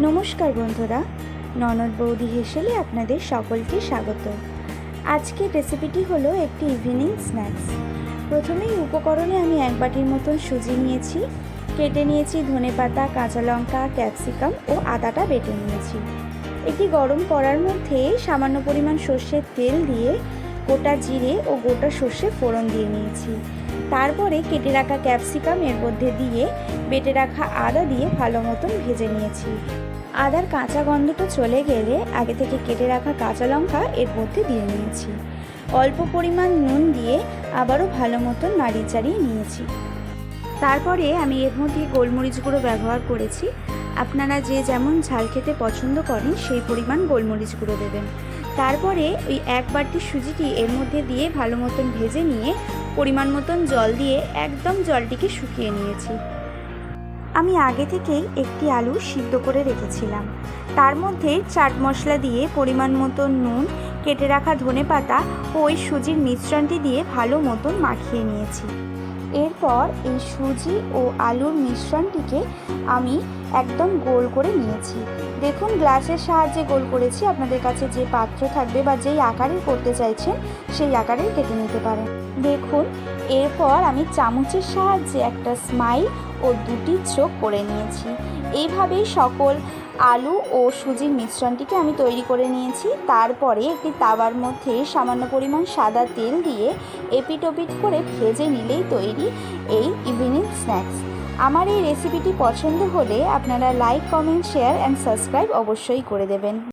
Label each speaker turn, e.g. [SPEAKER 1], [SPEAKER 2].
[SPEAKER 1] নমস্কার বন্ধুরা, ননদ বৌদি হেসেলে আপনাদের সকলকে স্বাগত। আজকের রেসিপিটি হলো একটি ইভিনিং স্ন্যাক্স। প্রথমেই উপকরণে আমি 1 বাটির মতন সুজি নিয়েছি, কেটে নিয়েছি ধনেপাতা, কাঁচা লঙ্কা, ক্যাপসিকাম ও আদাটা বেটে নিয়েছি। একটি গরম কড়ার মধ্যে সামান্য পরিমাণ সর্ষের তেল দিয়ে গোটা জিরে ও গোটা সর্ষে ফোড়ন দিয়ে নিয়েছি। তারপরে কেটে রাখা ক্যাপসিকাম এর মধ্যে দিয়ে বেটে রাখা আদা দিয়ে ভালো মতন ভেজে নিয়েছি। আদার কাঁচা গন্ধটা চলে গেলে আগে থেকে কেটে রাখা কাঁচা লঙ্কা এর মধ্যে দিয়ে নিয়েছি। অল্প পরিমাণ নুন দিয়ে আবারও ভালো মতন নাড়িয়ে চাড়িয়ে নিয়েছি। তারপরে আমি এর মধ্যে গোলমরিচ গুঁড়ো ব্যবহার করেছি। আপনারা যে যেমন ঝাল খেতে পছন্দ করেন সেই পরিমাণ গোলমরিচ গুঁড়ো দেবেন। তারপরে ওই 1 বাটি সুজিটি এর মধ্যে দিয়ে ভালো মতন ভেজে নিয়ে পরিমাণ মতন জল দিয়ে একদম জলটিকে শুকিয়ে নিয়েছি। আমি আগে থেকেই একটি আলু সিদ্ধ করে রেখেছিলাম। তার মধ্যে চাট মশলা দিয়ে পরিমাণ মতন নুন, কেটে রাখা ধনেপাতা ও ওই সুজির মিশ্রণটি দিয়ে ভালো মতন মাখিয়ে নিয়েছি। এরপর এই সুজি ও আলুর মিশ্রণটিকে আমি একদম গোল করে নিয়েছি। দেখুন, গ্লাসের সাহায্যে গোল করেছি। আপনাদের কাছে যে পাত্র থাকবে বা যেই আকারের করতে চাইছেন সেই আকারের কেটে নিতে পারেন। দেখুন, এরপর আমি চামচের সাহায্যে একটা স্মাইল ও 2টি চোখ করে নিয়েছি। এইভাবেই সকল আলু ও সুজির মিশ্রণটিকে আমি তৈরি করে নিয়েছি। তারপরে একটি তাওয়ার মধ্যে সামান্য পরিমাণ সাদা তেল দিয়ে এপিট ওপিট করে ভেজে নিলেই তৈরি এই ইভিনিং স্ন্যাক্স। আমার এই রেসিপিটি পছন্দ হলে আপনারা like, comment, share and subscribe অবশ্যই করে দেবেন।